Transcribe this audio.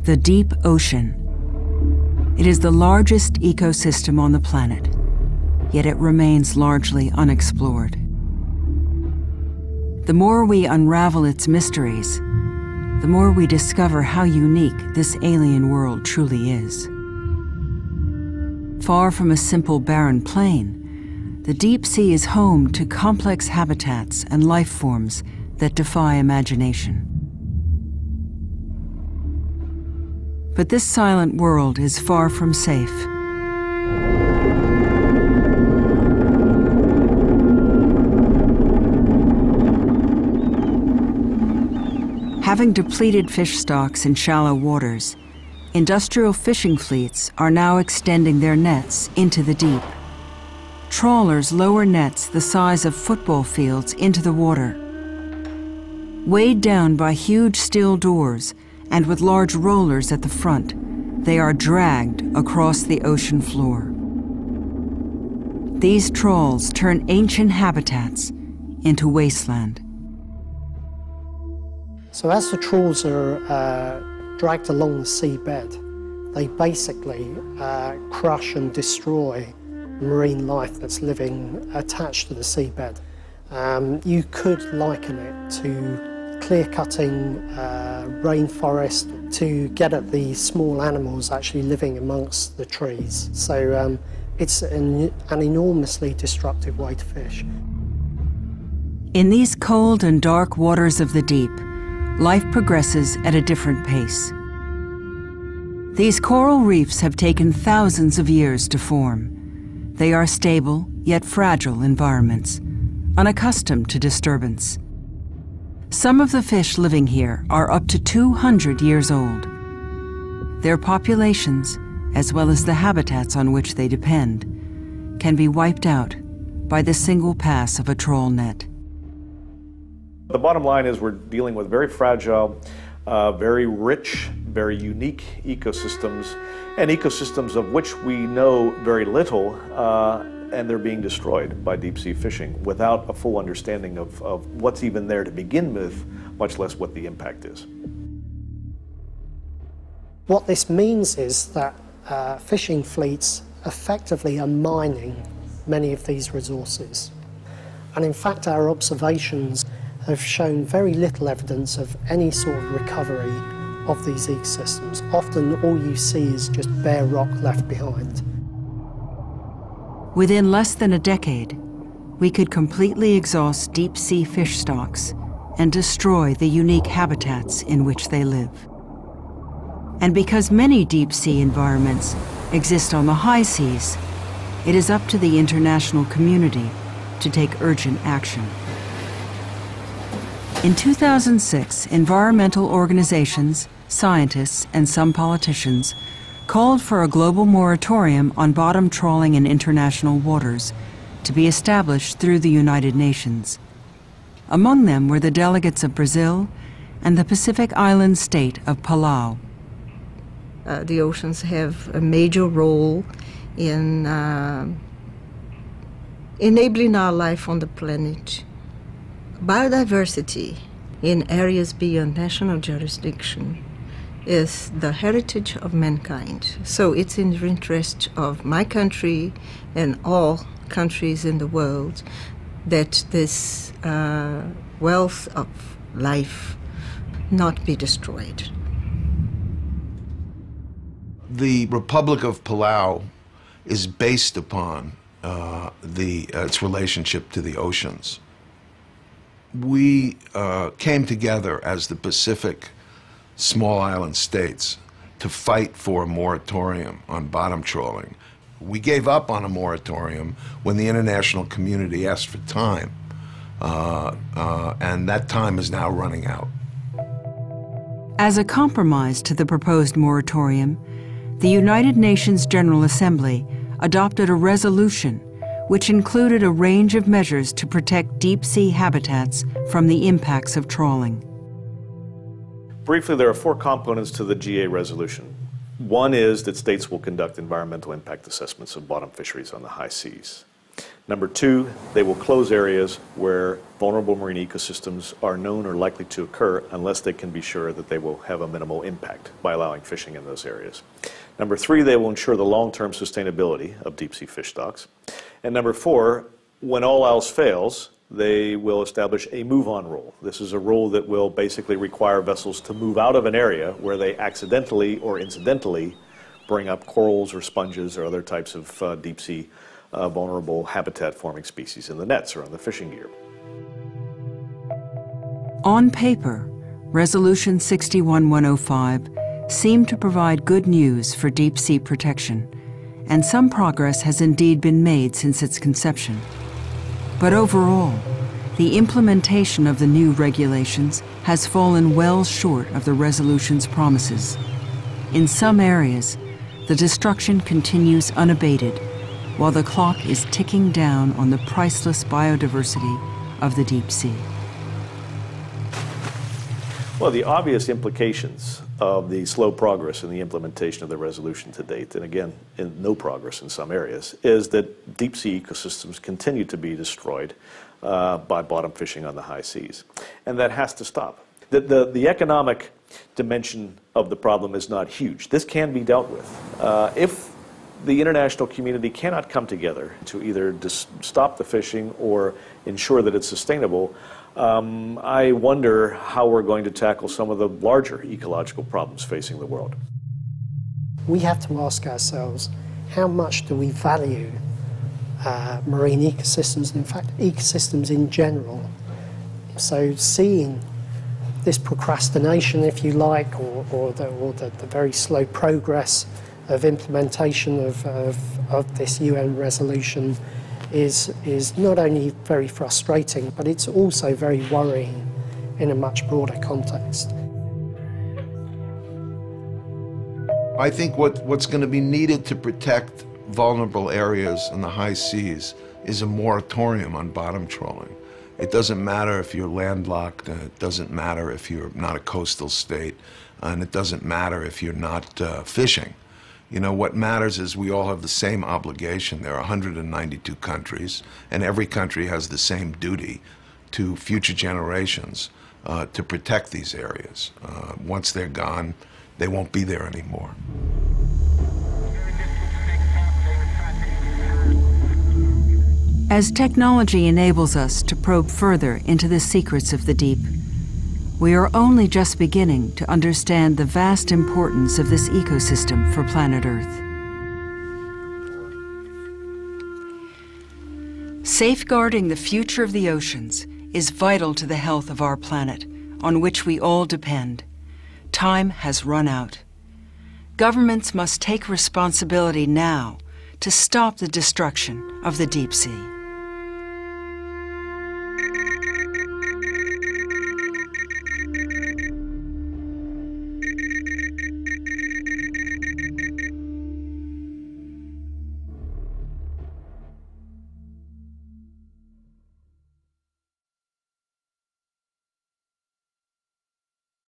the deep ocean. It is the largest ecosystem on the planet, yet it remains largely unexplored. The more we unravel its mysteries, the more we discover how unique this alien world truly is. Far from a simple barren plain, the deep sea is home to complex habitats and life forms that defy imagination. But this silent world is far from safe. Having depleted fish stocks in shallow waters, industrial fishing fleets are now extending their nets into the deep. Trawlers lower nets the size of football fields into the water. Weighed down by huge steel doors and with large rollers at the front, they are dragged across the ocean floor. These trawls turn ancient habitats into wasteland. So as the trawls are dragged along the seabed, they basically crush and destroy marine life that's living attached to the seabed. You could liken it to clear-cutting rainforest to get at the small animals actually living amongst the trees. So it's an enormously destructive way to fish. In these cold and dark waters of the deep, life progresses at a different pace. These coral reefs have taken thousands of years to form. They are stable, yet fragile environments, unaccustomed to disturbance. Some of the fish living here are up to 200 years old. Their populations, as well as the habitats on which they depend, can be wiped out by the single pass of a trawl net. The bottom line is we're dealing with very fragile, very rich, very unique ecosystems, and ecosystems of which we know very little, and they're being destroyed by deep sea fishing without a full understanding of what's even there to begin with, much less what the impact is. What this means is that fishing fleets effectively are mining many of these resources. And in fact, our observations have shown very little evidence of any sort of recovery of these ecosystems. Often all you see is just bare rock left behind. Within less than a decade, we could completely exhaust deep sea fish stocks and destroy the unique habitats in which they live. And because many deep sea environments exist on the high seas, it is up to the international community to take urgent action. In 2006, environmental organizations, scientists, and some politicians called for a global moratorium on bottom trawling in international waters to be established through the United Nations. Among them were the delegates of Brazil and the Pacific island state of Palau. The oceans have a major role in enabling our life on the planet. Biodiversity in areas beyond national jurisdiction is the heritage of mankind. So it's in the interest of my country and all countries in the world that this wealth of life not be destroyed. The Republic of Palau is based upon its relationship to the oceans. We came together as the Pacific small island states to fight for a moratorium on bottom trawling. We gave up on a moratorium when the international community asked for time, and that time is now running out. As a compromise to the proposed moratorium, the United Nations General Assembly adopted a resolution which included a range of measures to protect deep-sea habitats from the impacts of trawling. Briefly, there are 4 components to the GA resolution. One is that states will conduct environmental impact assessments of bottom fisheries on the high seas. Number two, they will close areas where vulnerable marine ecosystems are known or likely to occur unless they can be sure that they will have a minimal impact by allowing fishing in those areas. Number three, they will ensure the long-term sustainability of deep-sea fish stocks. And number four, when all else fails, they will establish a move-on rule. This is a rule that will basically require vessels to move out of an area where they accidentally or incidentally bring up corals or sponges or other types of deep-sea vulnerable habitat-forming species in the nets or on the fishing gear. On paper, Resolution 61105 seemed to provide good news for deep-sea protection, and some progress has indeed been made since its conception. But overall, the implementation of the new regulations has fallen well short of the resolution's promises. In some areas, the destruction continues unabated, while the clock is ticking down on the priceless biodiversity of the deep sea. Well, the obvious implications of the slow progress in the implementation of the resolution to date, and again, no progress in some areas, is that deep sea ecosystems continue to be destroyed by bottom fishing on the high seas. And that has to stop. The economic dimension of the problem is not huge. This can be dealt with. If the international community cannot come together to either stop the fishing or ensure that it's sustainable, I wonder how we're going to tackle some of the larger ecological problems facing the world. We have to ask ourselves, how much do we value marine ecosystems, and in fact ecosystems in general? So seeing this procrastination, if you like, or the very slow progress of implementation of this UN resolution is not only very frustrating, but it's also very worrying in a much broader context. I think what's going to be needed to protect vulnerable areas in the high seas is a moratorium on bottom trawling. It doesn't matter if you're landlocked, and it doesn't matter if you're not a coastal state, and it doesn't matter if you're not fishing. You know, what matters is we all have the same obligation. There are 192 countries, and every country has the same duty to future generations to protect these areas. Once they're gone, they won't be there anymore. As technology enables us to probe further into the secrets of the deep, we are only just beginning to understand the vast importance of this ecosystem for planet Earth. Safeguarding the future of the oceans is vital to the health of our planet, on which we all depend. Time has run out. Governments must take responsibility now to stop the destruction of the deep sea.